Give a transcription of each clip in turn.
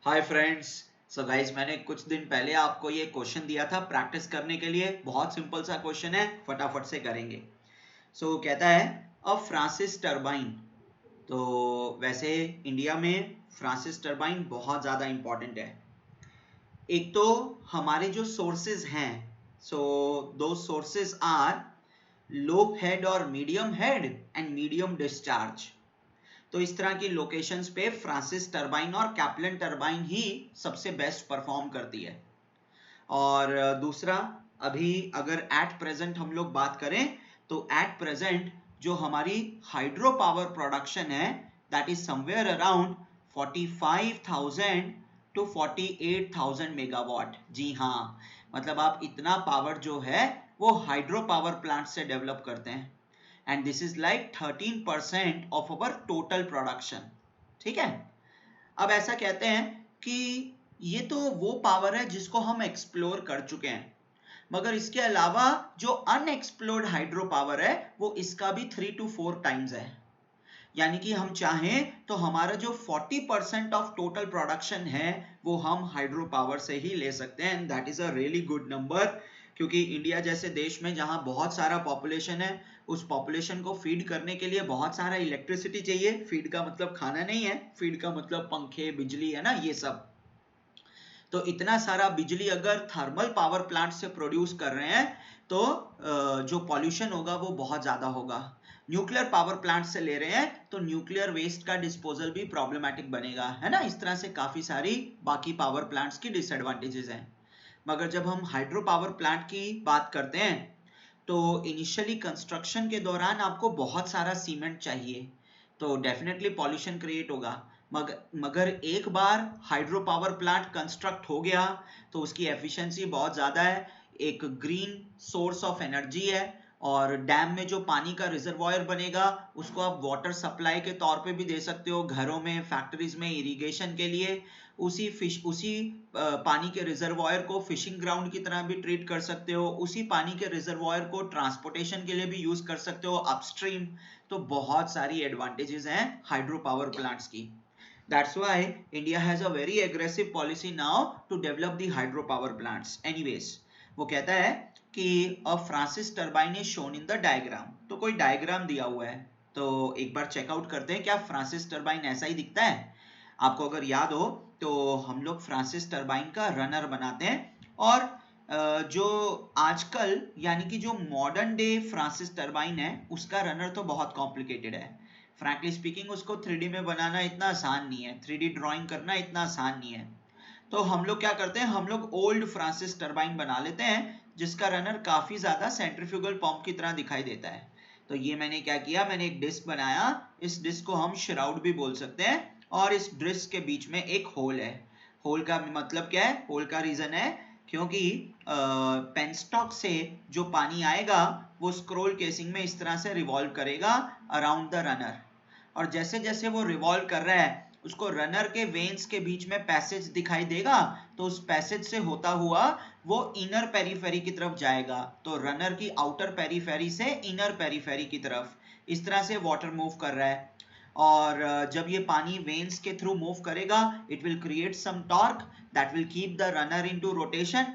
Hi friends. So guys, मैंने कुछ दिन पहले आपको ये क्वेश्चन दिया था प्रैक्टिस करने के लिए। बहुत सिंपल सा क्वेश्चन है, फटाफट से करेंगे। कहता है अ फ्रांसिस टरबाइन। तो वैसे इंडिया में फ्रांसिस टरबाइन बहुत ज़्यादा इम्पोर्टेंट है। एक तो हमारे जो सोर्सेज हैं, दो सोर्सेज आर लो हेड और medium head and medium discharge. तो इस तरह की लोकेशंस पे फ्रांसिस टरबाइन और कैप्लन टरबाइन ही सबसे बेस्ट परफॉर्म करती है। और दूसरा, अभी अगर एट प्रेजेंट हम लोग बात करें तो एट प्रेजेंट जो हमारी हाइड्रो पावर प्रोडक्शन है that is somewhere around 45,000 to 48,000 megawatt. जी हाँ, मतलब आप इतना पावर जो है वो हाइड्रो पावर प्लांट से डेवलप करते हैं and this is like 13% of our total production. ठीक है, अब ऐसा कहते हैं कि ये तो वो पावर है जिसको हम एक्सप्लोर कर चुके हैं, मगर इसके अलावा जो अनएक्सप्लोर्ड हाइड्रो पावर है वो इसका भी 3 to 4 टाइम्स है। यानी कि हम चाहें तो हमारा जो 40% ऑफ टोटल प्रोडक्शन है वो हम हाइड्रो पावर से ही ले सकते हैं and that is a really good number. क्योंकि इंडिया जैसे देश में जहां बहुत सारा पॉपुलेशन है, उस पॉपुलेशन को फीड करने के लिए बहुत सारा इलेक्ट्रिसिटी चाहिए। फीड का मतलब खाना नहीं है, फीड का मतलब पंखे, बिजली है ना, ये सब। तो इतना सारा बिजली अगर थर्मल पावर प्लांट से प्रोड्यूस कर रहे हैं तो जो पॉल्यूशन होगा वो बहुत ज्यादा होगा। न्यूक्लियर पावर प्लांट से ले रहे हैं तो न्यूक्लियर वेस्ट का डिस्पोजल भी प्रॉब्लमेटिक बनेगा, है ना। इस तरह से काफी सारी बाकी पावर प्लांट्स की डिसएडवांटेजेस हैं। मगर जब हम हाइड्रो पावर प्लांट की बात करते हैं तो इनिशियली कंस्ट्रक्शन के दौरान आपको बहुत सारा सीमेंट चाहिए, तो डेफिनेटली पॉल्यूशन क्रिएट होगा। मगर एक बार हाइड्रो पावर प्लांट कंस्ट्रक्ट हो गया तो उसकी एफिशिएंसी बहुत ज़्यादा है, एक ग्रीन सोर्स ऑफ एनर्जी है, और डैम में जो पानी का रिजर्वायर बनेगा उसको आप वाटर सप्लाई के तौर पे भी दे सकते हो, घरों में, फैक्ट्रीज में इरिगेशन के लिए। उसी पानी के रिजर्वायर को फिशिंग ग्राउंड की तरह भी ट्रीट कर सकते हो, उसी पानी के रिजर्वायर को ट्रांसपोर्टेशन के लिए भी यूज कर सकते हो अपस्ट्रीम। तो बहुत सारी एडवांटेजेस हैं हाइड्रो पावर प्लांट्स की। That's why India has a very aggressive policy now to develop the hydropower plants. Anyways, वो कहता है कि a Francis turbine is shown in the diagram. तो कोई डायग्राम दिया हुआ है, तो एक बार चेकआउट करते हैं क्या फ्रांसिस टर्बाइन ऐसा ही दिखता है। आपको अगर याद हो तो हम लोग फ्रांसिस टर्बाइन का रनर बनाते हैं, और जो आजकल यानी कि जो मॉडर्न डे फ्रांसिस टर्बाइन है उसका रनर तो बहुत कॉम्प्लिकेटेड है। फ्रैंकली स्पीकिंग उसको 3D में बनाना इतना आसान नहीं है, 3D ड्राइंग करना इतना आसान नहीं है। तो हम लोग क्या करते हैं, हम लोग ओल्ड फ्रांसिस टर्बाइन बना लेते हैं जिसका रनर काफी ज्यादा सेंट्रीफ्यूगल पंप की तरह दिखाई देता है। तो ये मैंने क्या किया, मैंने एक डिस्क बनाया, इस डिस्क को हम श्राउड भी बोल सकते हैं, और इस डिस्क के बीच में एक होल है। होल का मतलब क्या है, होल का रीजन है क्योंकि पेनस्टॉक से जो पानी आएगा वो स्क्रोल केसिंग में इस तरह से रिवॉल्व करेगा अराउंड द रनर, और जैसे जैसे वो रिवॉल्व कर रहा है उसको रनर के वेन्स के बीच में पैसेज दिखाई देगा, तो उस पैसेज से होता हुआ वो इनर पेरीफेरी की तरफ जाएगा। तो रनर की आउटर पेरीफेरी से इनर पेरीफेरी की तरफ इस तरह से वाटर मूव कर रहा है, और जब ये पानी वेन्स के थ्रू मूव करेगा it will create some torque that will keep the runner into rotation,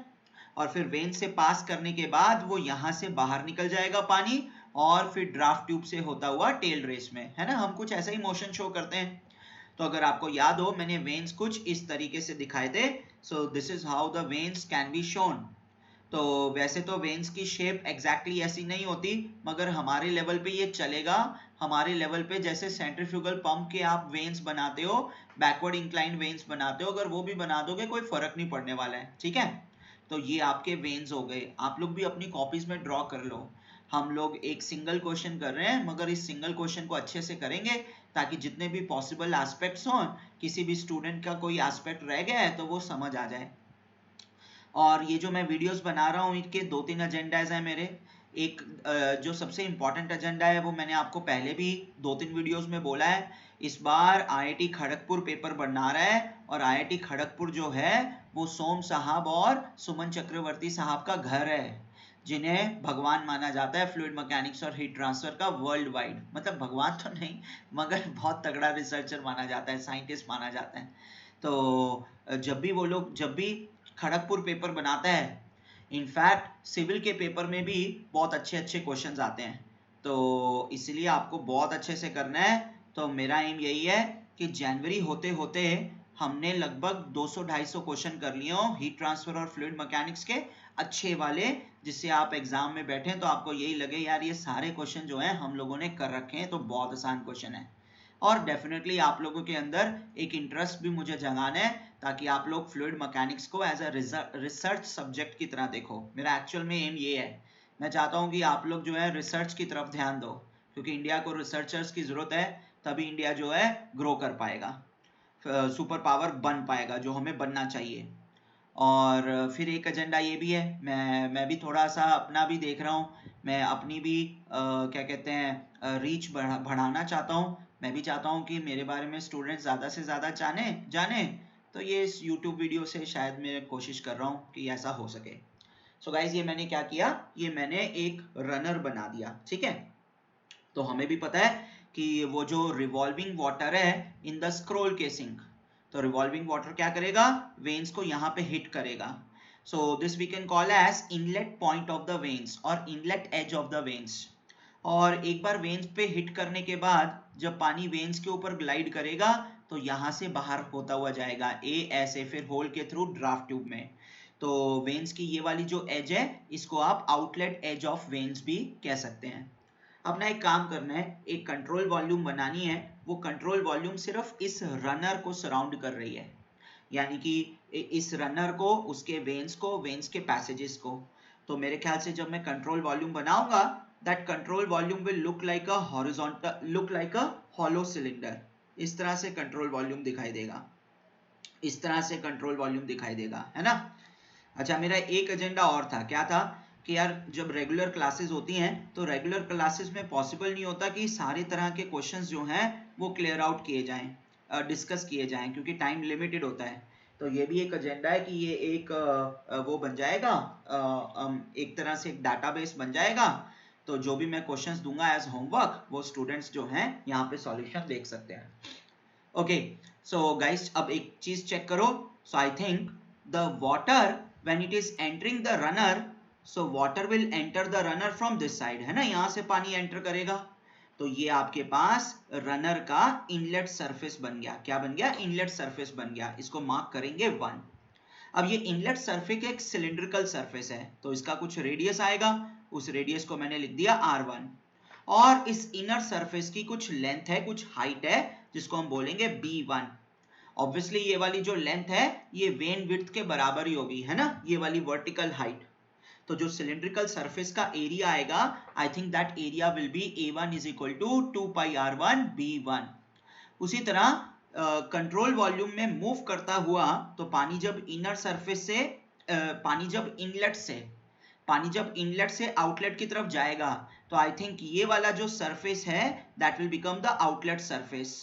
और फिर वेन से पास करने के बाद वो यहां से बाहर निकल जाएगा पानी, और फिर ड्राफ्ट ट्यूब से होता हुआ टेल रेस में, है ना। हम कुछ ऐसा ही मोशन शो करते हैं। तो अगर आपको याद हो मैंने वेन्स कुछ इस तरीके से दिखाए थे। सो this is how the veins can be shown. तो वैसे तो वेन्स की शेप एग्जैक्टली ऐसी नहीं होती, मगर हमारे लेवल पे ये चलेगा। हमारे लेवल पे जैसे सेंट्रीफ्यूगल पंप के आप वेन्स बनाते हो, बैकवर्ड इंक्लाइन वेन्स बनाते हो, अगर वो भी बना दोगे कोई फर्क नहीं पड़ने वाला है, ठीक है। तो ये आपके वेन्स हो गए, आप लोग भी अपनी कॉपीज में ड्रॉ कर लो। हम लोग एक सिंगल क्वेश्चन कर रहे हैं, मगर इस सिंगल क्वेश्चन को अच्छे से करेंगे ताकि जितने भी पॉसिबल एस्पेक्ट्स हों, किसी भी स्टूडेंट का कोई एस्पेक्ट रह गया है तो वो समझ आ जाए। और ये जो मैं वीडियोस बना रहा हूँ इनके 2-3 एजेंडाज हैं मेरे। एक जो सबसे इम्पोर्टेंट एजेंडा है वो मैंने आपको पहले भी 2-3 वीडियोस में बोला है। इस बार आईआईटी खड़गपुर पेपर बना रहा है, और आईआईटी खड़गपुर जो है वो सोम साहब और सुमन चक्रवर्ती साहब का घर है, जिन्हें भगवान माना जाता है फ्लूइड मैकेनिक्स और हीट ट्रांसफर का वर्ल्ड वाइड। मतलब भगवान तो नहीं, मगर बहुत तगड़ा रिसर्चर माना जाता है, साइंटिस्ट माना जाता है। तो जब भी खड़गपुर पेपर बनाता है, इनफैक्ट सिविल के पेपर में भी बहुत अच्छे अच्छे क्वेश्चंस आते हैं, तो इसलिए आपको बहुत अच्छे से करना है। तो मेरा एम यही है कि जनवरी होते होते हमने लगभग 200-250 क्वेश्चन कर लिए हो हीट ट्रांसफर और फ्लूइड मैकेनिक्स के अच्छे वाले, जिससे आप एग्जाम में बैठें तो आपको यही लगे यार ये सारे क्वेश्चन जो हैं हम लोगों ने कर रखे हैं, तो बहुत आसान क्वेश्चन है। और डेफिनेटली आप लोगों के अंदर एक इंटरेस्ट भी मुझे जगाना है, ताकि आप लोग फ्लूइड मैकेनिक्स को एज अ रिसर्च सब्जेक्ट की तरह देखो। मेरा एक्चुअल में एम ये है, मैं चाहता हूँ कि आप लोग जो है रिसर्च की तरफ ध्यान दो, क्योंकि इंडिया को रिसर्चर्स की जरूरत है, तभी इंडिया जो है ग्रो कर पाएगा, सुपर पावर बन पाएगा जो हमें बनना चाहिए। और फिर एक एजेंडा ये भी है, मैं भी थोड़ा सा अपना भी देख रहा हूँ, मैं अपनी भी क्या कहते हैं रीच बढ़ाना चाहता हूँ। मैं भी चाहता हूँ कि मेरे बारे में स्टूडेंट ज़्यादा से ज़्यादा जाने, तो ये इस यूट्यूब वीडियो से शायद मैं कोशिश कर रहा हूँ कि ऐसा हो सके। सो गाइज ये मैंने क्या किया, ये मैंने एक रनर बना दिया, ठीक है। तो हमें भी पता है कि वो जो रिवॉल्विंग वाटर है इन द स्क्रोल केसिंग, तो रिवॉल्विंग वाटर क्या करेगा, वेन्स को यहाँ पे हिट करेगा। So this we can call as inlet point of the vanes और inlet edge of the vanes. और एक बार वेन्स पे हिट करने के बाद जब पानी वेन्स के ऊपर ग्लाइड करेगा तो यहाँ से बाहर होता हुआ जाएगा ए ऐसे, फिर होल के थ्रू ड्राफ्ट ट्यूब में। तो वेन्स की ये वाली जो एज है इसको आप आउटलेट एज ऑफ वेन्स भी कह सकते हैं। अपना एक काम करना है, एक कंट्रोल वॉल्यूम बनानी है, वो कंट्रोल वॉल्यूम सिर्फ इस रनर को सराउंड कर रही है, यानी कि इस रनर को, उसके वेन्स को, वेन्स के पैसेजेस को। तो मेरे ख्याल से जब मैं कंट्रोल वॉल्यूम बनाऊंगा, that control volume will look like a horizontal, look like a hollow cylinder. इस तरह से कंट्रोल वॉल्यूम दिखाई देगा, इस तरह से कंट्रोल वॉल्यूम दिखाई देगा, है ना। अच्छा, मेरा एक एजेंडा और था, क्या था कि यार जब रेगुलर क्लासेस होती हैं तो रेगुलर क्लासेस में पॉसिबल नहीं होता कि सारे तरह के क्वेश्चंस जो हैं वो क्लियर आउट किए जाएं, डिस्कस किए जाएं, क्योंकि टाइम लिमिटेड होता है। तो ये भी एक एजेंडा है कि ये एक वो बन जाएगा, एक तरह से एक डाटाबेस बन जाएगा। तो जो भी मैं क्वेश्चंस दूंगा एज होमवर्क, वो स्टूडेंट्स जो हैं यहाँ पे सॉल्यूशन देख सकते हैं। ओके, सो गाइस अब एक चीज चेक करो। So I think the water when it is entering the runner, so water will enter the runner from this side, है ना, यहां से पानी एंटर करेगा। तो ये आपके पास रनर का इनलेट सरफेस बन गया। क्या बन गया, इनलेट सरफेस बन गया। इसको मार्क करेंगे 1। अब ये इनलेट सरफेस एक सिलिंड्रिकल सरफेस है, तो इसका कुछ रेडियस आएगा, उस रेडियस को मैंने लिख दिया r1। और इस इनर सरफेस की कुछ लेंथ है, कुछ हाइट है, जिसको हम बोलेंगे b1। ऑब्वियसली ये वाली जो लेंथ है ये वेन विड्थ के बराबर ही होगी, है ना, ये वाली वर्टिकल हाइट। तो जो सिलिंड्रिकल सरफेस का एरिया आएगा, I think that area will be a1 is equal to 2 pi r1 b1। उसी तरह कंट्रोल वॉल्यूम में मूव करता हुआ, तो पानी जब इनर सरफेस से पानी जब इनलेट से आउटलेट की तरफ जाएगा, तो आई थिंक ये वाला जो सरफेस है that will become the outlet surface.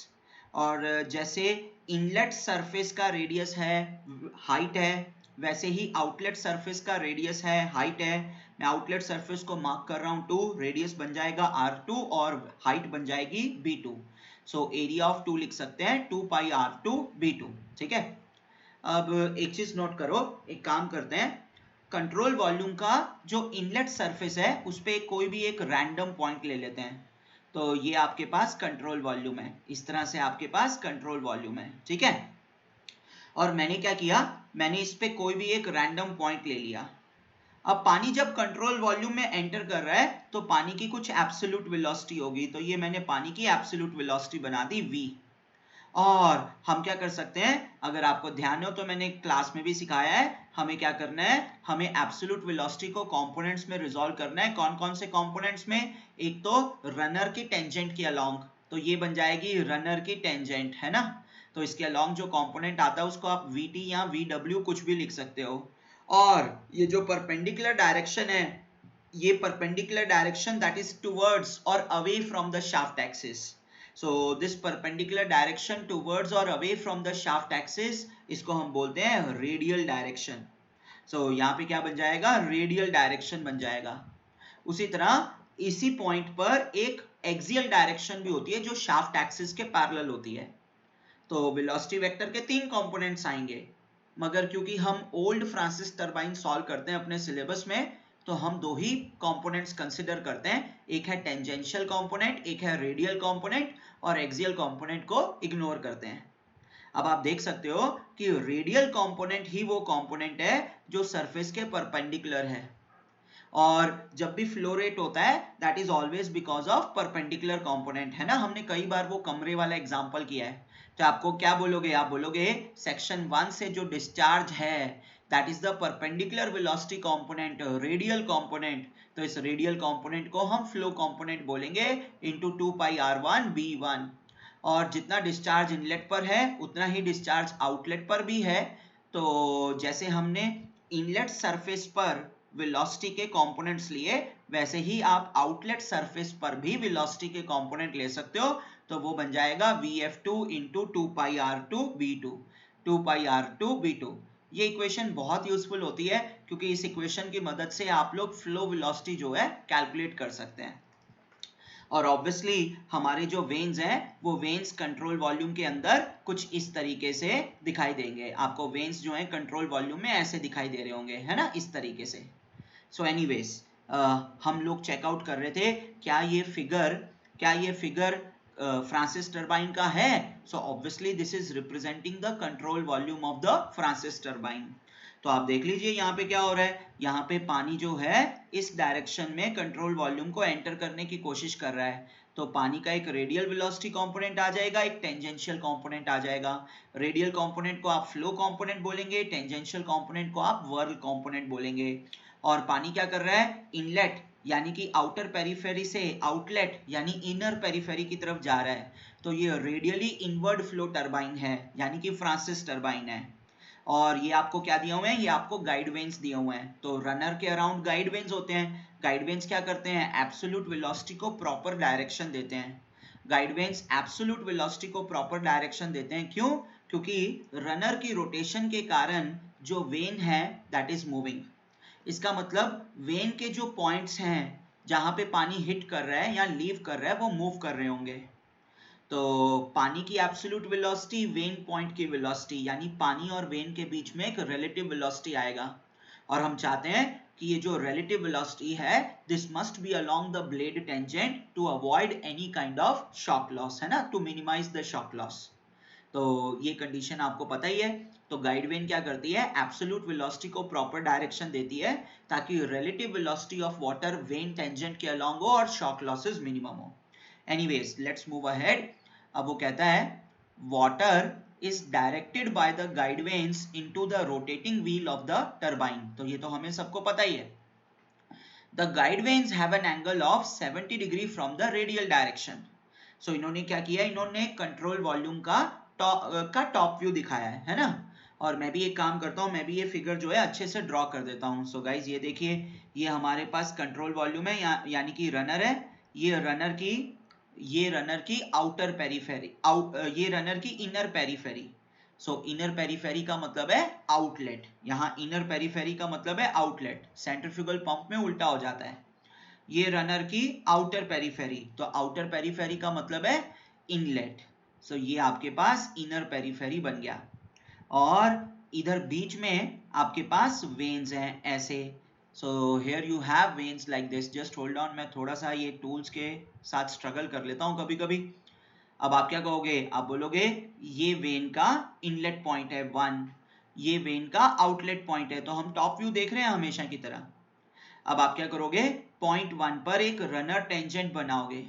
और जैसे इनलेट सरफेस का रेडियस है, हाइट है, वैसे ही आउटलेट सरफेस का रेडियस है, हाइट है। मैं आउटलेट सरफेस को मार्क कर रहा हूं 2, रेडियस बन जाएगा r2 और हाइट बन जाएगी b2। सो एरिया ऑफ 2 लिख सकते हैं 2 पाई r2 b2, ठीक है। अब एक चीज नोट करो, एक काम करते हैं, कंट्रोल वॉल्यूम का जो इनलेट सरफेस है उस पे कोई भी एक रैंडम पॉइंट ले लेते हैं। तो ये आपके पास कंट्रोल वॉल्यूम है, इस तरह से आपके पास कंट्रोल वॉल्यूम है, ठीक है। और मैंने क्या किया, मैंने इस पे कोई भी एक रैंडम पॉइंट ले लिया। अब पानी जब कंट्रोल वॉल्यूम में एंटर कर रहा है तो पानी की कुछ एब्सोल्यूट वेलोसिटी होगी, तो ये मैंने पानी की एब्सोल्यूट वेलोसिटी बना दी v। और हम क्या कर सकते हैं, अगर आपको ध्यान हो तो मैंने क्लास में भी सिखाया है, हमें क्या करना है, हमें एब्सोल्यूट वेलोसिटी को कंपोनेंट्स में रिजॉल्व करना है। कौन कौन से कंपोनेंट्स में, एक तो रनर की टेंजेंट के अलोंग, तो ये बन जाएगी रनर की टेंजेंट, है ना। तो इसके अलोंग जो कंपोनेंट आता है उसको आप vt या vw कुछ भी लिख सकते हो। और ये जो परपेंडिकुलर डायरेक्शन है, ये perpendicular direction that is towards और away from the shaft axis. So this perpendicular direction towards or away from the shaft axis, इसको हम बोलते हैं रेडियल डायरेक्शन। So यहाँ पे क्या बन जाएगा, रेडियल डायरेक्शन बन जाएगा। उसी तरह इसी पॉइंट पर एक एक्सियल डायरेक्शन भी होती है जो शाफ्ट एक्सिस के पैरेलल होती है। तो वेलोसिटी वेक्टर के 3 कंपोनेंट्स आएंगे, मगर क्योंकि हम ओल्ड फ्रांसिस टरबाइन सॉल्व करते हैं अपने सिलेबस में, तो हम 2 ही कंपोनेंट्स कंसिडर करते हैं, एक है टेंजेंशियल कंपोनेंट, एक है रेडियल कंपोनेंट, और एक्सियल कंपोनेंट को इग्नोर करते हैं। अब आप देख सकते हो कि रेडियल कंपोनेंट ही वो कंपोनेंट है जो सरफेस के परपेंडिकुलर है, और जब भी फ्लो रेट होता है that is always because of perpendicular component, है ना। हमने कई बार वो कमरे वाला एग्जांपल किया है। तो आपको क्या बोलोगे, आप बोलोगे सेक्शन 1 से जो डिस्चार्ज है that is the perpendicular velocity component, radial component. तो इस रेडियल कंपोनेंट को हम फ्लो कंपोनेंट बोलेंगे इनटू 2 पाई r1 b1। और जितना डिस्चार्ज इनलेट पर है उतना ही डिस्चार्ज आउटलेट पर भी है। तो जैसे हमने इनलेट सरफेस पर वेलोसिटी के कंपोनेंट्स लिए, वैसे ही आप आउटलेट सरफेस पर भी वेलोसिटी के कंपोनेंट ले सकते हो। तो वो बन जाएगा vf2 इंटू 2 पाई r2 b2, 2 पाई r2 b2। ये इक्वेशन बहुत यूजफुल होती है क्योंकि इस इक्वेशन की मदद से आप लोग फ्लो वेलोसिटी जो है कैलकुलेट कर सकते हैं। और ऑब्वियसली हमारे जो वेन्स हैं वो वेन्स कंट्रोल वॉल्यूम के अंदर कुछ इस तरीके से दिखाई देंगे। आपको वेन्स जो है कंट्रोल वॉल्यूम में ऐसे दिखाई दे रहे होंगे, है ना, इस तरीके से। सो एनीवेज हम लोग चेकआउट कर रहे थे क्या ये फिगर फ्रांसिस टरबाइन का है। So obviously this is representing the control volume of the Francis turbine. तो आप देख लीजिए यहाँ पे क्या हो रहा है, यहाँ पे पानी जो है इस डायरेक्शन में कंट्रोल वॉल्यूम को एंटर करने की कोशिश कर रहा है। तो पानी का एक रेडियल वेलोसिटी कंपोनेंट आ जाएगा, एक टेंजेंशियल कंपोनेंट आ जाएगा। रेडियल कंपोनेंट को आप फ्लो कंपोनेंट बोलेंगे, टेंजेंशियल कंपोनेंट को आप व्हर्ल कंपोनेंट बोलेंगे। और पानी क्या कर रहा है, इनलेट यानी कि आउटर पेरिफेरी से आउटलेट यानी इनर पेरिफेरी की तरफ जा रहा है। तो ये रेडियली इनवर्ड फ्लो टरबाइन है, यानी कि फ्रांसिस टरबाइन है। और ये आपको क्या दिए हुए हैं, ये आपको गाइड वेन्स दिए हुए हैं। तो रनर के अराउंड गाइड वेन्स होते हैं। गाइड वेन्स क्या करते हैं, एब्सोल्यूट वेलोसिटी को प्रॉपर डायरेक्शन देते हैं। गाइड वेन्स एब्सोल्यूट वेलोसिटी को प्रॉपर डायरेक्शन देते हैं। क्यों, क्योंकि रनर की रोटेशन के कारण जो वेन है दैट इज मूविंग। इसका मतलब वेन के जो पॉइंट्स हैं जहां पे पानी हिट कर रहा है या लीव कर रहा है वो मूव कर रहे होंगे। तो पानी की एब्सोल्यूट वेलोसिटी वेन पॉइंट की वेलोसिटी, यानी पानी और वेन के बीच में एक रिलेटिव वेलोसिटी आएगा। और हम चाहते हैं कि ये जो रिलेटिव वेलोसिटी है this must be along the blade tangent to avoid any kind of shock loss, है ना, to minimise the shock loss. तो ये कंडीशन आपको पता ही है। तो गाइड वेन क्या करती है, एब्सोल्यूट वेलोसिटी को प्रॉपर डायरेक्शन देती है ताकि relative velocity of water when tangent के अलोंग हो और शॉक लॉसेस मिनिमम हो। Anyways let's move ahead. अब वो कहता है water is directed by the guide vanes into the rotating wheel of the turbine। तो ये तो हमें सबको पता ही है। The guide vanes have an angle of 70 degree from the radial direction। So इन्होंने क्या किया, इन्होंने कंट्रोल वॉल्यूम का टॉप व्यू दिखाया है ना। और मैं भी एक काम करता हूँ, मैं भी ये फिगर जो है अच्छे से ड्रॉ कर देता हूँ। सो गाइज ये देखिए, ये हमारे पास कंट्रोल वॉल्यूम है यानी कि रनर है। ये रनर की आउटर पेरिफेरी, ये रनर की इनर पेरिफेरी। सो इनर पेरिफेरी का मतलब है आउटलेट, यहाँ इनर पेरिफेरी का मतलब है आउटलेट। सेंट्रीफ्यूगल पंप में उल्टा हो जाता है। ये रनर की आउटर पेरिफेरी, तो आउटर पेरिफेरी का मतलब है इनलेट। सो ये आपके पास इनर पेरिफेरी बन गया। और इधर बीच में आपके पास वेन्स हैं ऐसे। So here you have veins like this। Just hold on, मैं थोड़ा सा ये टूल्स के साथ स्ट्रगल कर लेता हूँ कभी कभी। अब आप क्या कहोगे, आप बोलोगे ये वेन का इनलेट पॉइंट है 1, ये वेन का आउटलेट पॉइंट है। तो हम टॉप व्यू देख रहे हैं हमेशा की तरह। अब आप क्या करोगे, पॉइंट 1 पर एक रनर टेंजेंट बनाओगे।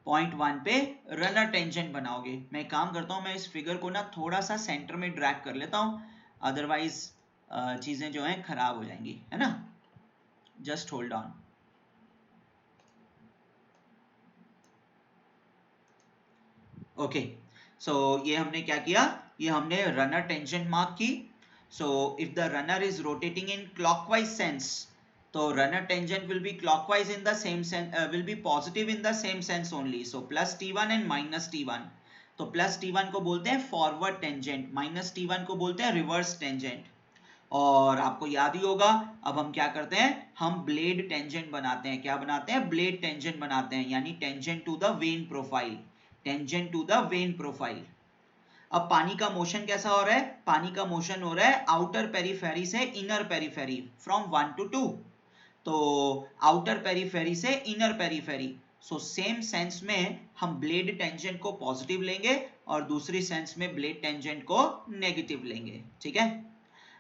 पॉइंट 1 पे रनर टेंजेंट बनाओगे। मैं काम करता हूँ, मैं इस फिगर को ना थोड़ा सा सेंटर में ड्रैग कर लेता हूँ, अदरवाइज चीजें जो हैं खराब हो जाएंगी, है ना। Just hold on। Okay, so ये हमने क्या किया, ये हमने रनर टेंजेंट मार्क की। So if the runner is rotating in clockwise sense, तो runner tangent will be clockwise in the same sense, will be positive in the same sense only। So plus t1 and minus t1। तो plus t1 को बोलते हैं forward tangent, minus t1 को बोलते हैं reverse tangent. और आपको याद ही होगा, अब हम क्या करते हैं, हम ब्लेड टेंजेंट बनाते हैं। क्या बनाते हैं, ब्लेड टेंजेंट बनाते हैं, यानी tangent to the vane profile, tangent to the vane profile. अब पानी का मोशन कैसा हो रहा है? पानी का मोशन हो रहा है आउटर पेरीफेरी से इनर पेरीफेरी, फ्रॉम 1 to 2। तो आउटर पेरीफेरी से inner periphery, so same sense में हम ब्लेड टेंजेंट को पॉजिटिव लेंगे और दूसरी सेंस में ब्लेड टेंजेंट को नेगेटिव लेंगे, ठीक है।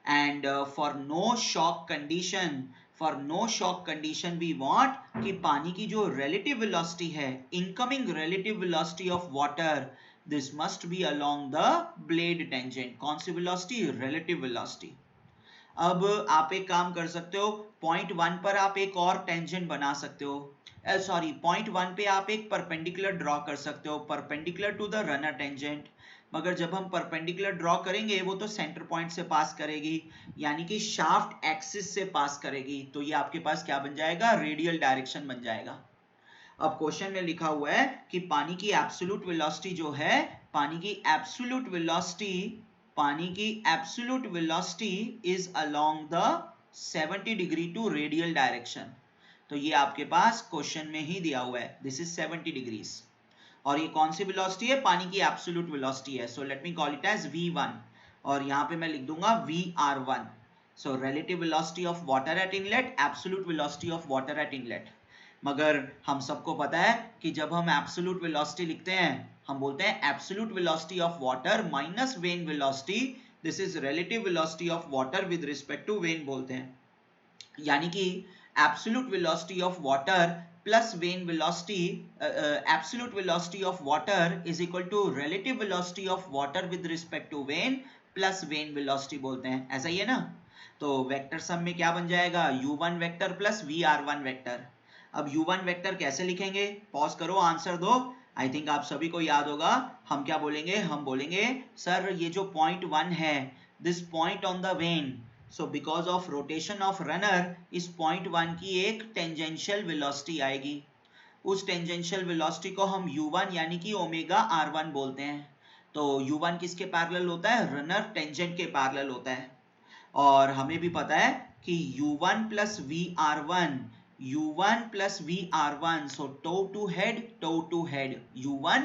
And for no shock condition we want कि पानी की जो रिलेटिव वेलोसिटी है, incoming relative velocity of water, this must be along the blade tangent. कौन सी वेलोसिटी? Relative velocity. अब आप एक काम कर सकते हो, पॉइंट 1 पर आप एक और टेंजेंट बना सकते हो, पॉइंट 1 पे आप एक परपेंडिकुलर ड्रॉ कर सकते हो, perpendicular to the runner tangent. मगर जब हम परपेंडिकुलर ड्रॉ करेंगे वो तो सेंटर पॉइंट से पास करेगी, यानी कि शाफ्ट एक्सिस से पास करेगी, तो ये आपके पास क्या बन जाएगा? रेडियल डायरेक्शन बन जाएगा। अब क्वेश्चन में लिखा हुआ है कि पानी की एब्सोल्यूट वेलोसिटी जो है, पानी की absolute velocity is along the 70 degree to radial direction. तो ये आपके पास क्वेश्चन में ही दिया हुआ है, दिस इज 70 डिग्रीज। और ये कौन सी वेलोसिटी है? पानी की एब्सोल्यूट वेलोसिटी है। So let me call it as v1 और यहाँ पे मैं लिख दूंगा vr1। So relative velocity of water at inlet, absolute velocity of water at inlet. मगर हम सबको पता है कि जब हम एब्सोल्यूट वेलोसिटी लिखते हैं, हम बोलते हैं absolute velocity of water minus vane velocity, this is relative velocity of water with respect to vane बोलते हैं। यानी कि absolute velocity of water plus vein velocity, absolute velocity of water is equal to relative velocity of water with respect to vein plus vein velocity बोलते हैं, ऐसा ही है ना। तो वेक्टर सम में क्या बन जाएगा? u1 vector plus vr1 vector. अब u1 वेक्टर कैसे लिखेंगे? पॉज करो, आंसर दो। आई थिंक आप सभी को याद होगा। हम क्या बोलेंगे? हम बोलेंगे सर ये जो पॉइंट 1 है, this point on the when, so because of rotation of runner इस पॉइंट 1 की एक टेंजेंशियल वेलोसिटी आएगी। उस टेंजेंशियल वेलोसिटी को हम u1 यानी कि ओमेगा r1 बोलते हैं। तो u1 किसके पैरेलल होता है? रनर टेंजेंट के पैरेलल होता है। और हमें भी पता है कि u1 plus vr1, so toe to head, u1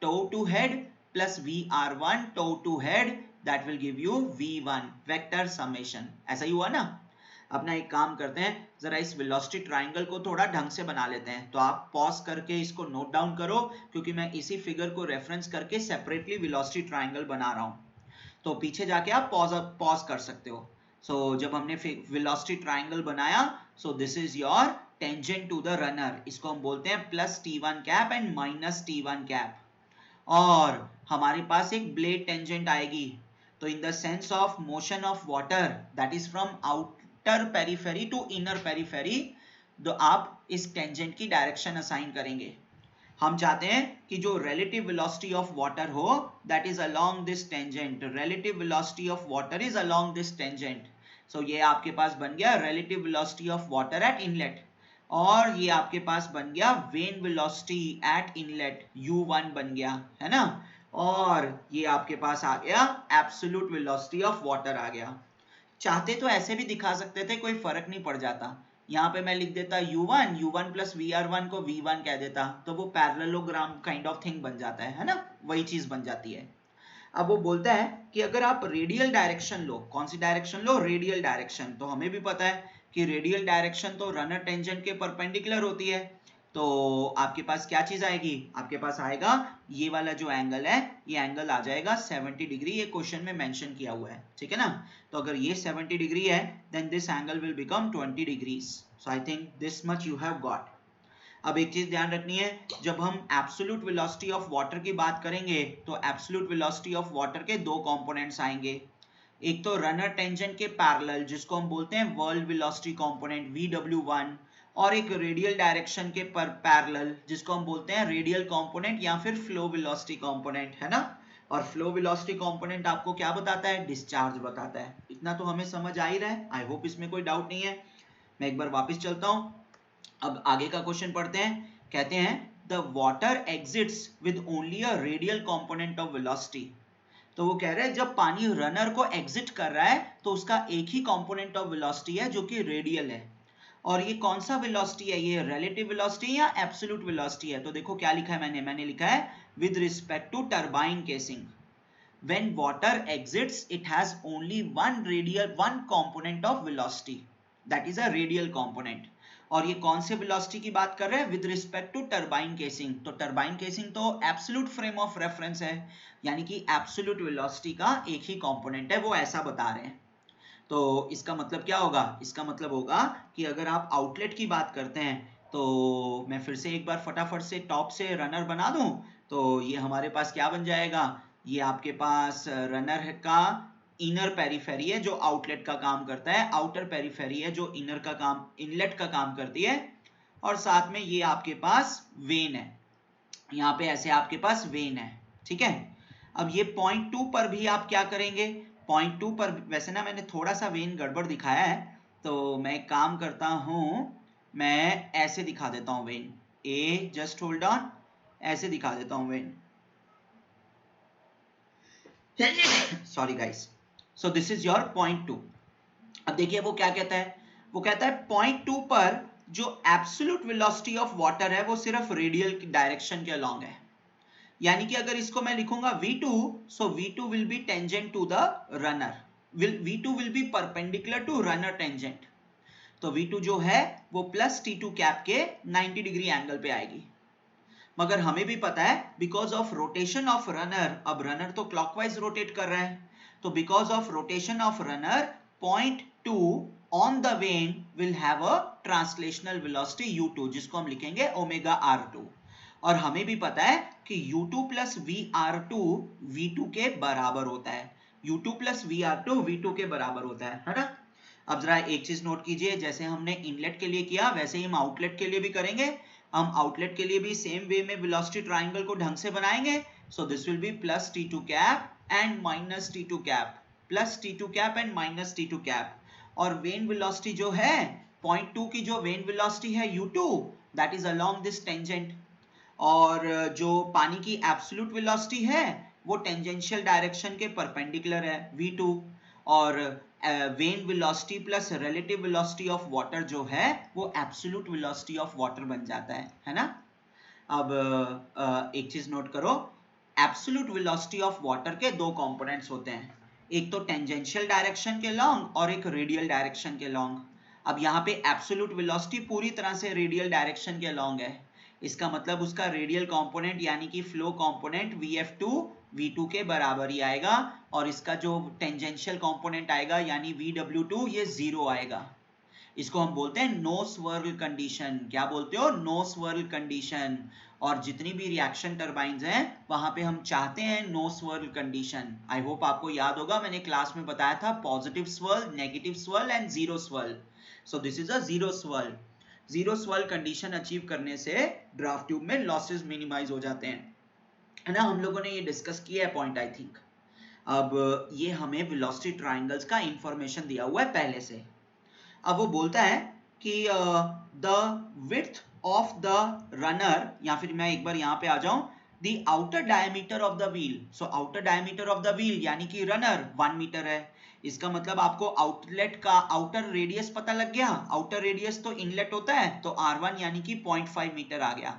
toe to head plus vr1 toe to head, that will give you v1 vector summation. ऐसा ही हुआ ना। अपना एक काम करते हैं, जरा इस वेलोसिटी ट्रायंगल को थोड़ा ढंग से बना लेते हैं। तो आप पॉज करके इसको नोट डाउन करो, क्योंकि मैं इसी फिगर को रेफरेंस करके सेपरेटली वेलोसिटी ट्रायंगल बना रहा हूं। तो पीछे जाके आप पॉज कर सकते हो। सो जब हमने वेलोसिटी ट्रायंगल बनाया, so this is your tangent to the runner, इसको हम बोलते हैं plus t1 cap and minus t1 cap. और हमारे पास एक ब्लेड टेंजेंट आएगी। तो in the sense of motion of water that is from outer periphery to inner periphery, तो आप इस टेंजेंट की डायरेक्शन असाइन करेंगे। हम चाहते हैं कि जो relative velocity of water हो, that is along this tangent, relative velocity of water is along this tangent। so ये आपके पास बन गया relative velocity of water at inlet, और ये आपके पास बन गया when velocity at inlet, u1 बन गया, है ना। और ये आपके पास आ गया एब्सोल्यूट वेलोसिटी ऑफ वाटर आ गया। चाहते तो ऐसे भी दिखा सकते थे, कोई फर्क नहीं पड़ जाता। यहाँ पे मैं लिख देता u1 प्लस vr1 को v1 कह देता, तो वो पैरेललोग्राम काइंड ऑफ थिंग बन जाता है ना, वही चीज बन जाती है। अब वो बोलता है कि अगर आप रेडियल डायरेक्शन लो, कौन सी डायरेक्शन लो? Radial direction. तो हमें भी पता है कि रेडियल डायरेक्शन तो रनर टेंजेंट के परपेंडिकुलर होती है। तो आपके पास क्या चीज आएगी? आपके पास आएगा ये वाला जो एंगल है, ये एंगल आ जाएगा 70 डिग्री। ये क्वेश्चन में मेंशन किया हुआ है, ठीक है ना। तो अगर ये 70 डिग्री है, then this angle will become 20 degrees. So I think this much you have got. अब एक चीज ध्यान रखनी है, जब हम एब्सोल्यूट वेलोसिटी ऑफ वाटर की बात करेंगे, तो एब्सोल्यूट वेलोसिटी ऑफ वाटर के दो कंपोनेंट्स आएंगे। एक तो रनर टेंजेंट के पैरेलल, जिसको हम बोलते हैं वर्ल्ड वेलोसिटी कंपोनेंट vw1, और एक रेडियल डायरेक्शन के पैरेलल, जिसको हम बोलते हैं रेडियल कंपोनेंट या फिर फ्लो वेलोसिटी कंपोनेंट, है ना। और फ्लो वेलोसिटी कंपोनेंट आपको क्या बताता है? डिस्चार्ज बताता है। इतना तो हमें समझ आ ही रहा है, आई होप इसमें कोई डाउट नहीं है। मैं एक बार वापस चलता हूं, अब आगे का क्वेश्चन पढ़ते हैं। कहते हैं the water exits with only a radial component of velocity. तो वो कह रहे हैं जब पानी रनर को एग्जिट कर रहा है, तो उसका एक ही कंपोनेंट ऑफ वेलोसिटी है जो कि रेडियल है। और ये कौन सा वेलोसिटी है? ये रिलेटिव वेलोसिटी या एब्सोल्यूट वेलोसिटी है? तो देखो क्या लिखा है मैंने लिखा है with respect to turbine casing. when water exits it has only one component of velocity, that is a radial component. और ये कौन से वेलोसिटी की बात कर रहे हैं? With respect to turbine casing. तो टरबाइन केसिंग तो एब्सोल्यूट फ्रेम ऑफ रेफरेंस है, यानी कि एब्सोल्यूट वेलोसिटी का एक ही कंपोनेंट है, वो ऐसा बता रहे हैं। तो इसका मतलब क्या होगा? इसका मतलब होगा कि अगर आप आउटलेट की बात करते हैं, तो मैं फिर से एक बार फटाफट से टॉप से रनर बना दूं, तो ये हमारे पास क्या बन जाएगा? ये आपके पास रनर का इनर पेरिफेरी है जो आउटलेट का काम करता है, आउटर पेरिफेरी है जो इनर का काम, इनलेट का काम करती है, और साथ में ये आपके पास वेन है, यहाँ पे ऐसे आपके पास वेन है, ठीक है। अब ये पॉइंट 2 पर भी आप क्या करेंगे? पॉइंट 2 पर वैसे ना मैंने थोड़ा सा वेन गड़बड़ दिखाया है, तो मैं काम करता हूं, मैं ऐसे दिखा देता हूं when, A just hold on, ऐसे दिखा देता हूं when. Sorry guys. So this is your point 2। अब देखिए वो क्या कहता है? वो कहता है पॉइंट 2 पर जो एब्सोल्यूट वेलोसिटी ऑफ वाटर है वो सिर्फ रेडियल डायरेक्शन के अलोंग है, यानी कि अगर इसको मैं लिखूंगा v2, so v2 will be tangent to the runner, v2 will be perpendicular to runner tangent. तो v2 जो है वो प्लस t2 कैप के 90 डिग्री एंगल पे आएगी। मगर हमें भी पता है because of rotation of runner, अब रनर तो क्लॉकवाइज रोटेट कर रहा है, तो because of rotation of runner point 2 on the when will have a translational velocity u2, जिसको हम लिखेंगे ओमेगा r2। और हमें भी पता है कि u2 प्लस vr2 v2 के बराबर होता है, u2 प्लस vr2 v2 के बराबर होता है ना। अब जरा एक चीज नोट कीजिए, जैसे हमने इनलेट के लिए किया वैसे ही हम आउटलेट के लिए भी करेंगे। हम आउटलेट के लिए भी सेम वे में वेलोसिटी ट्रायंगल को ढंग से बनाएंगे। So this will be plus t2 cap and minus t2 cap, plus t2 cap and minus t2 cap. और वेन वेलोसिटी जो है पॉइंट 2 की, जो वेन वेलोसिटी है u2, that is along this tangent. और जो पानी की एब्सोल्यूट वेलोसिटी है वो टेंजेंशियल डायरेक्शन के परपेंडिकुलर है v2, और when velocity plus relative velocity of water जो है वो एब्सोल्यूट वेलोसिटी ऑफ वाटर बन जाता है ना। अब एक चीज नोट करो, एब्सोल्यूट वेलोसिटी ऑफ वाटर के दो कंपोनेंट्स होते हैं, एक तो टेंजेंशियल डायरेक्शन के लॉन्ग और एक रेडियल डायरेक्शन के लॉन्ग। अब यहाँ पे एब्सोल्यूट वेलोसिटी पूरी तरह से रेडियल डायरेक्शन के लॉन्ग है, इसका मतलब उसका रेडियल कंपोनेंट यानी कि फ्लो कंपोनेंट vf2 v2 के बराबर ही आएगा, और इसका जो टेंजेंशियल कंपोनेंट आएगा यानी vw2 ये 0 आएगा। इसको हम बोलते हैं नो स्वर्ल कंडीशन। क्या बोलते हो? No swirl condition. और जितनी भी रिएक्शन टरबाइंस हैं वहां पे हम चाहते हैं no swirl condition. I hope आपको याद होगा, मैंने क्लास में बताया था positive swirl, negative swirl and zero swirl. So this is a zero swirl. Zero swirl condition achieve करने से ड्राफ्ट ट्यूब में लॉसेस मिनिमाइज हो जाते हैं, है ना। हम लोगों ने ये डिस्कस किया है पॉइंट आई थिंक। अब ये हमें वेलोसिटी ट्रायंगल्स का इंफॉर्मेशन दिया हुआ है पहले से। अब वो बोलता है कि the width of the runner, या फिर मैं एक बार यहाँ पे आ जाऊं, the outer diameter of the wheel. So outer diameter of the wheel यानी कि रनर 1 मीटर है। इसका मतलब आपको आउटलेट का आउटर रेडियस पता लग गया। आउटर रेडियस तो इनलेट होता है, तो r1 यानी कि 0.5 मीटर आ गया।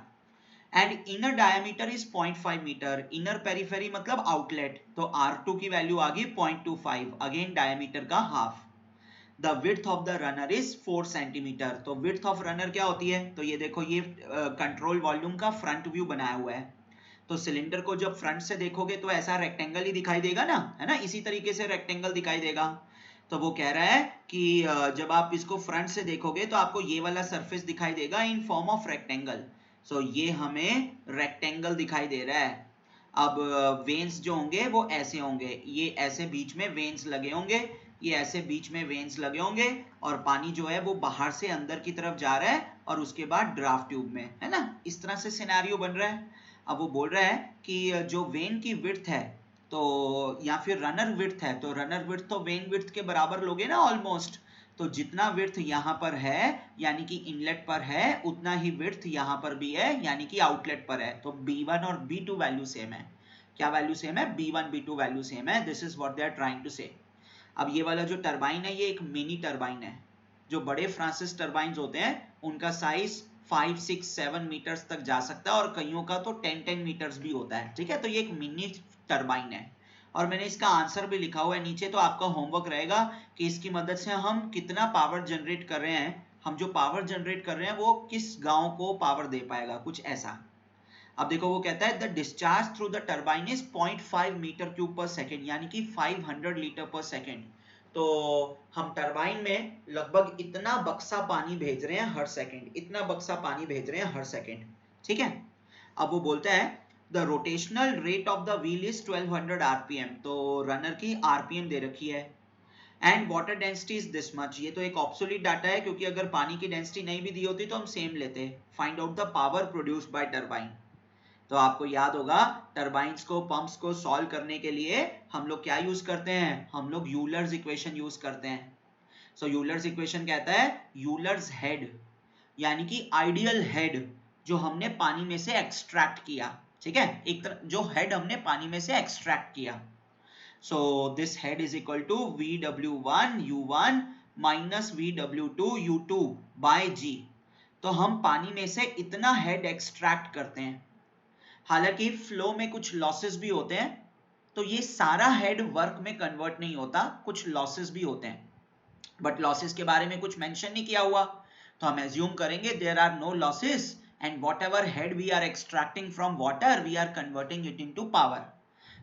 And inner diameter is 0.5 metre. Inner periphery मतलब आउटलेट, तो r2 की वैल्यू आ गई 0.25, अगेन डायमीटर का half. The width of the runner is 4 centimetre. तो विड्थ ऑफ रनर क्या होती है? तो ये देखो, ये कंट्रोल वॉल्यूम का फ्रंट व्यू बनाया हुआ है। तो सिलेंडर को जब फ्रंट से देखोगे तो ऐसा रेक्टेंगल ही दिखाई देगा ना, है ना, इसी तरीके से रेक्टेंगल दिखाई देगा। तो वो कह रहा है कि जब आप इसको फ्रंट से देखोगे तो आपको ये वाला सरफेस दिखाई देगा इन फॉर्म ऑफ रेक्टेंगल। सो ये हमें रेक्टेंगल दिखाई दे रहा है। अब वेन्स जो होंगे वो ऐसे होंगे, ये ऐसे बीच में वेन्स लगे होंगे, ये ऐसे बीच में वेन्स लगे होंगे, और पानी जो है वो बाहर से अंदर की तरफ जा रहा है और उसके बाद ड्राफ्ट ट्यूब में, है ना। इस तरह से सिनेरियो बन रहा है। अब वो बोल रहा है कि जो वेन की विड्थ है, तो या फिर रनर विड्थ है, तो रनर विड्थ तो वेन विड्थ के बराबर लोगे ना ऑलमोस्ट। तो जितना विड्थ यहाँ पर है यानी कि इनलेट पर है, उतना ही विड्थ यहाँ पर भी है यानी कि आउटलेट पर है। तो b1 और b2 वैल्यू सेम है। क्या वैल्यू सेम है? b1 b2 वैल्यू सेम है। This is what they are trying to say. अब ये वाला जो टरबाइन है ये एक मिनी टरबाइन है। जो बड़े फ्रांसिस टरबाइंस होते हैं उनका साइज 5, 6, 7 मीटर्स तक जा सकता है, और कईयों का तो 10 मीटर्स भी होता है, ठीक है। तो ये एक मिनी टरबाइन है। और मैंने इसका आंसर भी लिखा हुआ है नीचे, तो आपका होमवर्क रहेगा कि इसकी मदद से हम कितना पावर जनरेट कर रहे हैं, हम जो पावर जनरेट कर रहे हैं वो किस गांव को पावर दे पाएगा, कुछ ऐसा। अब देखो वो कहता है the discharge through the turbine is 0.5 metre cube पर सेकेंड, यानी कि 500 लीटर पर सेकेंड। तो हम टरबाइन में लगभग इतना बक्सा पानी भेज रहे हैं हर सेकेंड, इतना बक्सा पानी भेज रहे हैं हर सेकेंड, ठीक है। अब वो बोलता है the rotational rate of the wheel is 1200 RPM, तो रनर की आरपीएम दे रखी है। And water density is this much, ये तो एक ऑब्सोलीट डाटा है क्योंकि अगर पानी की डेंसिटी नहीं भी दी होती तो हम सेम लेते। Find out the power produced by turbine. तो आपको याद होगा टरबाइंस को, पंप्स को सॉल्व करने के लिए हम लोग क्या यूज करते हैं, हम लोग यूलर्स इक्वेशन यूज करते हैं। सो यूलर्स इक्वेशन कहता है यूलर्स हेड, यानी कि आइडियल हेड जो हमने पानी में से एक्सट्रैक्ट किया, ठीक है, एक तरह जो हेड हमने पानी में से एक्सट्रैक्ट किया। So this head is equal to VW1 U1 minus VW2 U2 by G। तो हम पानी में से इतना हेड एक्सट्रैक्ट करते हैं, हालांकि फ्लो में कुछ लॉसेस भी होते हैं, तो ये सारा हेड वर्क में कन्वर्ट नहीं होता, कुछ लॉसेस भी होते हैं, बट लॉसेस के बारे में कुछ मेंशन नहीं किया हुआ, तो हम एज्यूम करेंगे there are no losses and whatever head we are extracting from water we are converting it into power.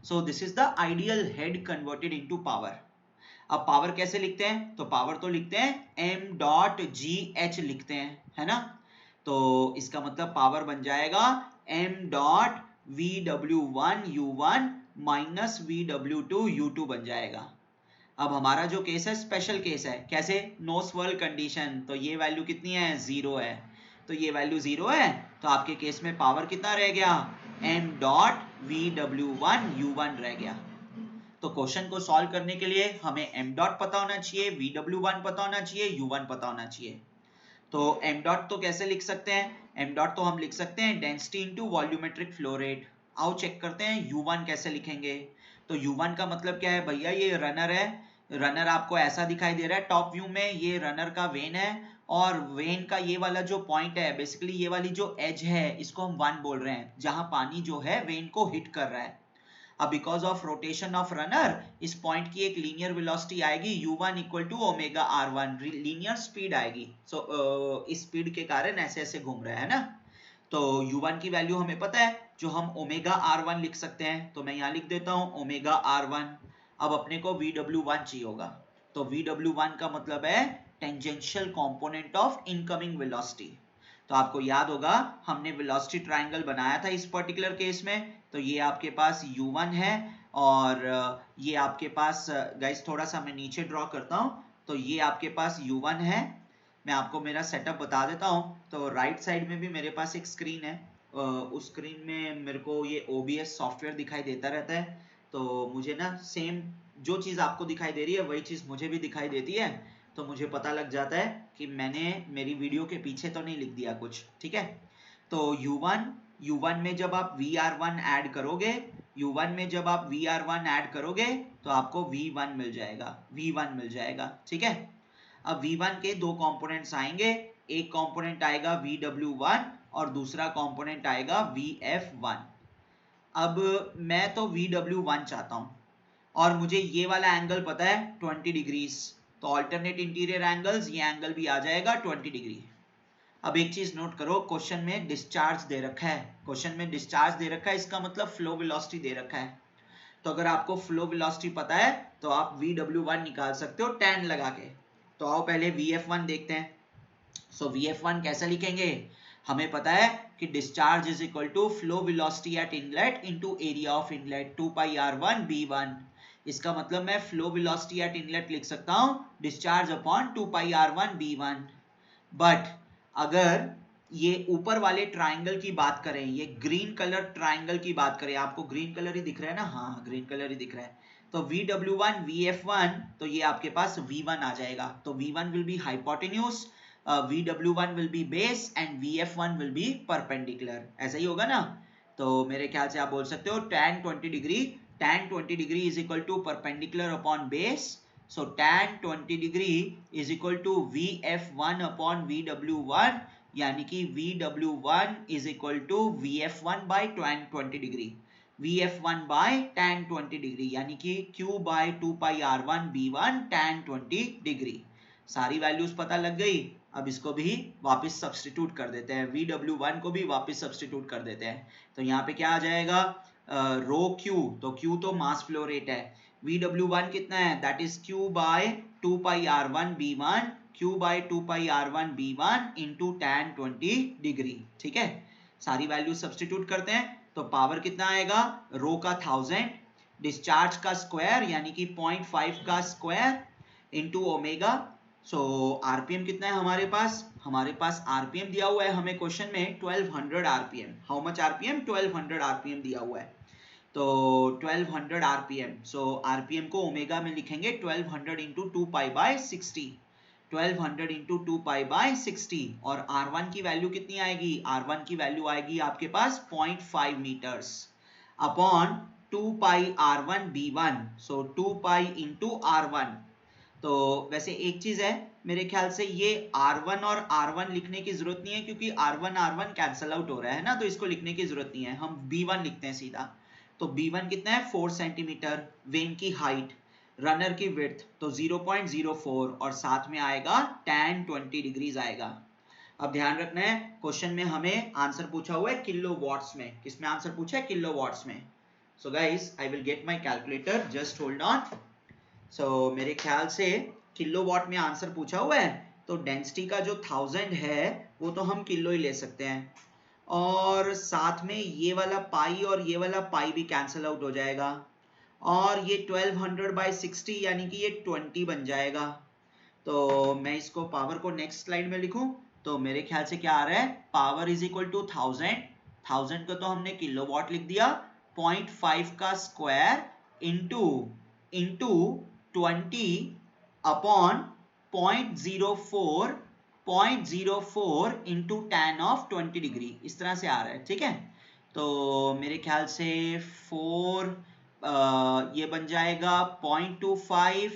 So this is the ideal head converted into power. अब पावर कैसे लिखते हैं, तो पावर तो लिखते हैं m.gh लिखते हैं, है ना। तो इसका मतलब पावर बन जाएगा m.VW1 U1 minus VW2 U2 बन जाएगा। अब हमारा जो केस है स्पेशल केस है, कैसे, नो स्वर्ल कंडीशन, तो ये वैल्यू कितनी है, 0 है, तो ये वैल्यू 0 है, तो आपके केस में पावर कितना रह गया, m.VW1 U1 रह गया। तो क्वेश्चन को सॉल्व करने के लिए हमें m डॉट पता होना चाहिए, VW1 पता होना चाहिए, U1 पता होना चाहिए। तो m डॉट तो कैसे लिख सकते हैं, m डॉट तो हम लिख सकते हैं density into volumetric flow rate. आओ चेक करते हैं U1 कैसे लिखेंगे। तो U1 का मतलब क्या है भैया, ये रनर है, रनर आपको ऐसा दिखाई दे रहा है टॉप व्यू में, ये रनर का वेन है, और वेन का ये वाला जो पॉइंट है, बेसिकली ये वाली जो एज है, इसको हम 1 बोल रहे हैं, जहां पानी जो है वेन को हिट कर रहा है। अब because of rotation of runner इस पॉइंट की एक लीनियर वेलोसिटी आएगी U1 equal to omega R1, linear speed आएगी। सो इस स्पीड के कारण ऐसे ऐसे घूम रहा है ना। तो U1 की वैल्यू हमें पता है, जो हम ओमेगा R1 लिख सकते हैं, तो मैं यहाँ लिख देता हूँ ओमेगा R1। अब अपने को VW1 चाहिए होगा, तो VW1 का मतलब है tangential component of incoming velocity. तो आपको याद होगा हमने वेलोसिटी ट्रायंगल बनाया था इस पर्टिकुलर केस में, तो ये आपके पास U1 है, और ये आपके पास गाइस थोड़ा सा मैं नीचे ड्रॉ करता हूँ, तो ये आपके पास U1 है। मैं आपको मेरा सेटअप बता देता हूँ, तो राइट साइड में भी मेरे पास एक स्क्रीन है, उस स्क्रीन में मेरे को ये OBS सॉफ्टवेयर दिखाई देता रहता है, तो मुझे ना सेम जो चीज़ आपको दिखाई दे रही है वही चीज़ मुझे भी दिखाई देती है, तो मुझे पता लग जाता है कि मैंने मेरी वीडियो के पीछे तो नहीं लिख दिया कुछ, ठीक है। तो U1 में जब आप VR1 ऐड करोगे, U1 में जब आप VR1 ऐड करोगे तो आपको V1 मिल जाएगा, ठीक है। अब V1 के दो कंपोनेंट्स आएंगे, एक कंपोनेंट आएगा VW1 और दूसरा कंपोनेंट आएगा VF1। अब मैं तो VW1 चाहता हूं, और मुझे ये वाला एंगल पता है 20 डिग्रीज, तो अल्टरनेट इंटीरियर एंगल्स, ये एंगल भी आ जाएगा 20 डिग्री। अब एक चीज नोट करो, क्वेश्चन में डिस्चार्ज दे रखा है, इसका मतलब फ्लो वेलोसिटी दे रखा है। तो अगर आपको फ्लो वेलोसिटी पता है तो आप VW1 निकाल सकते हो tan लगा के। तो आओ पहले VF1 देखते हैं। सो VF1 कैसा लिखेंगे, हमें पता है कि discharge is equal to flow velocity at inlet into area of inlet 2πr1 b1। इसका मतलब मैं फ्लो वेलोसिटी एट इनलेट लिख सकता हूं discharge upon 2πr1 b1। But अगर ये ऊपर वाले ट्राइंगल की बात करें, ये ग्रीन कलर ट्राइंगल की बात करें, आपको ग्रीन कलर ही दिख रहा है ना, हाँ ग्रीन कलर ही दिख रहा है, तो VW1 VF1, तो ये आपके पास V1 आ जाएगा। तो V1 will be hypotenuse, VW1 will be base and VF1 will be perpendicular, ऐसा ही होगा ना। तो मेरे ख्याल से आप बोल सकते हो tan 20 degree is equal to perpendicular upon base, so tan 20 degree is equal to VF1 upon VW1, यानी कि VW1 is equal to VF1 by tan 20 degree. VF1 by tan 20 degree, यानी कि Q by 2 pi R1 B1 tan 20 degree. सारी values पता लग गई। अब इसको भी वापस सब्स्टिट्यूट कर देते हैं, VW1 को भी वापस सब्स्टिट्यूट कर देते हैं। तो यहाँ पे क्या आ जाएगा, रो Q, तो Q तो मास फ्लो रेट है, VW1 कितना है, that is Q by 2 pi R1 B1, Q by 2 pi R1 B1 into tan 20 degree. ठीक है, सारी वैल्यू सब्स्टिट्यूट करते हैं तो पावर कितना आएगा, रो का 1000, डिस्चार्ज का स्क्वायर यानी कि 0.5 का स्क्वायर इंटू ओमेगा। सो आरपीएम कितना है हमारे पास आरपीएम दिया हुआ है हमें क्वेश्चन में 1200 RPM. How much RPM, 1200 RPM दिया हुआ है, तो 1200 आरपीएम। सो आरपीएम को ओमेगा में लिखेंगे 1200 into 2 pi by 60, 1200 into 2 pi by 60। और R1 की वैल्यू कितनी आएगी, R1 की वैल्यू आएगी आपके पास 0.5 metres upon 2 pi R1 B1, सो 2 पाई इंटू R1। तो वैसे एक चीज है, मेरे ख्याल से ये R1 और R1 लिखने की जरूरत नहीं है, क्योंकि R1 कैंसल आउट हो रहा है ना, तो इसको लिखने की जरूरत नहीं है, हम B1 लिखते हैं सीधा। तो B1 कितना है, 4 सेंटीमीटर, वेन की हाइट, रनर की विड्थ तो 0.04, और साथ में आएगा tan 20 डिग्रीज आएगा। अब ध्यान रखना है, क्वेश्चन में हमें आंसर पूछा हुआ है किलो वॉट्स में। किसमें आंसर पूछा है, किलो वॉट्स में। So guys I will get my calculator, just hold on. So मेरे ख्याल से किलोवाट में आंसर पूछा हुआ है, तो डेंसिटी का जो 1000 है वो तो हम किलो ही ले सकते हैं, और साथ में ये वाला पाई और ये वाला पाई भी कैंसिल आउट हो जाएगा, और ये 1200 बाई 60 यानी कि ये 20 बन जाएगा। तो मैं इसको पावर को नेक्स्ट स्लाइड में लिखूं, तो मेरे ख्याल से क्या आ रहा है, पावर इज इक्वल टू 1000 को तो हमने किलोवाट लिख दिया, 0.5 का square into 20 upon 0.04 into tan of 20 degree, इस तरह से आ रहा है। ठीक है, तो मेरे ख्याल से 4 ये बन जाएगा 0.25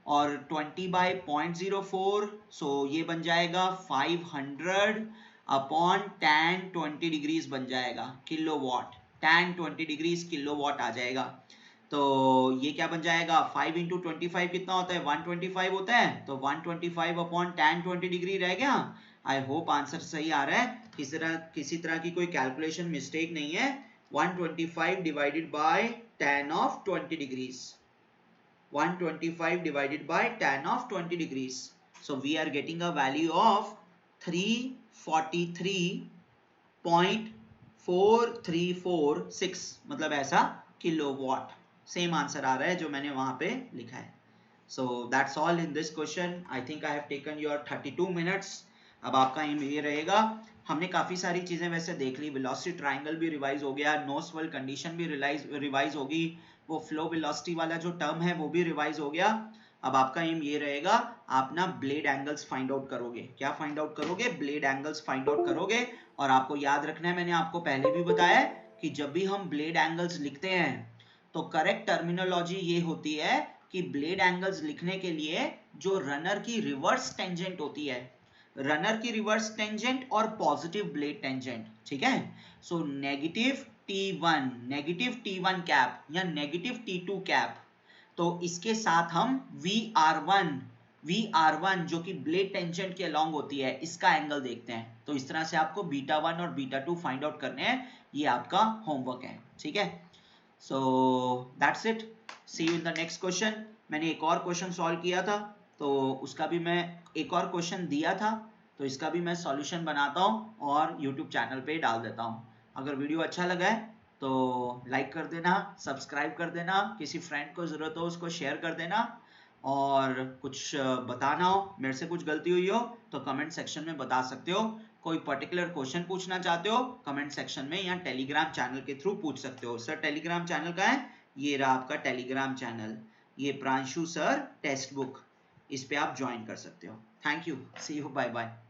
और 20 बाई 0.04, सो ये बन जाएगा 500 अपॉन tan 20 डिग्रीज बन जाएगा किलोवाट, tan 20 डिग्रीज किलोवाट आ जाएगा। तो ये क्या बन जाएगा, 5 इंटू 25 कितना होता है, 125 होता है, तो 125 अपॉन tan 20 डिग्री रह गया। आई होप आंसर सही आ रहा है, किसी तरह की कोई कैलकुलेशन मिस्टेक नहीं है। 125 divided by tan of 20 degrees, 125 divided by tan of 20 degrees, so we are getting a value of 343.4346, मतलब ऐसा किलोवाट। सेम आंसर आ रहा है जो मैंने वहां पे लिखा है। So that's all in this question. I think I have taken your 32 minutes. अब आपका ये रहेगा, हमने काफी सारी चीजें वैसे देख ली, वेलोसिटी ट्रायंगल भी रिवाइज हो गया, नोसवेल कंडीशन भी रिवाइज होगी, वो फ्लो वेलोसिटी वाला जो टर्म है वो भी रिवाइज हो गया। अब आपका एम ये रहेगा, आप ना ब्लेड एंगल्स फाइंड आउट करोगे। क्या फाइंड आउट करोगे, ब्लेड एंगल्स फाइंड आउट करोगे। और आपको याद रखना है, मैंने आपको पहले भी बताया कि जब भी हम ब्लेड एंगल्स लिखते हैं तो करेक्ट टर्मिनोलॉजी ये होती है कि ब्लेड एंगल्स लिखने के लिए जो रनर की रिवर्स टेंजेंट होती है, रनर की रिवर्स टेंजेंट और पॉजिटिव ब्लेड टेंजेंट, ठीक है। सो नेगेटिव T1 कैप या नेगेटिव T2 कैप, तो इसके साथ हम VR1 जो कि ब्लेड टेंजेंट के अलोंग होती है, इसका एंगल देखते हैं। तो इस तरह से आपको β1 और β2 फाइंड आउट करने हैं, ये आपका होमवर्क है, ठीक है। So that's it, see you in the next question. मैंने एक और क्वेश्चन सॉल्व किया था, तो उसका भी मैं एक और क्वेश्चन दिया था, तो इसका भी मैं सॉल्यूशन बनाता हूँ और यूट्यूब चैनल पे डाल देता हूँ। अगर वीडियो अच्छा लगा है तो लाइक कर देना, सब्सक्राइब कर देना, किसी फ्रेंड को ज़रूरत हो उसको शेयर कर देना, और कुछ बताना हो, मेरे से कुछ गलती हुई हो तो कमेंट सेक्शन में बता सकते हो। कोई पर्टिकुलर क्वेश्चन पूछना चाहते हो कमेंट सेक्शन में या टेलीग्राम चैनल के थ्रू पूछ सकते हो। सर टेलीग्राम चैनल का है, ये रहा आपका टेलीग्राम चैनल, ये प्रांशु सर टेक्स्ट बुक, इस पे आप ज्वाइन कर सकते हो। Thank you, see you, bye bye.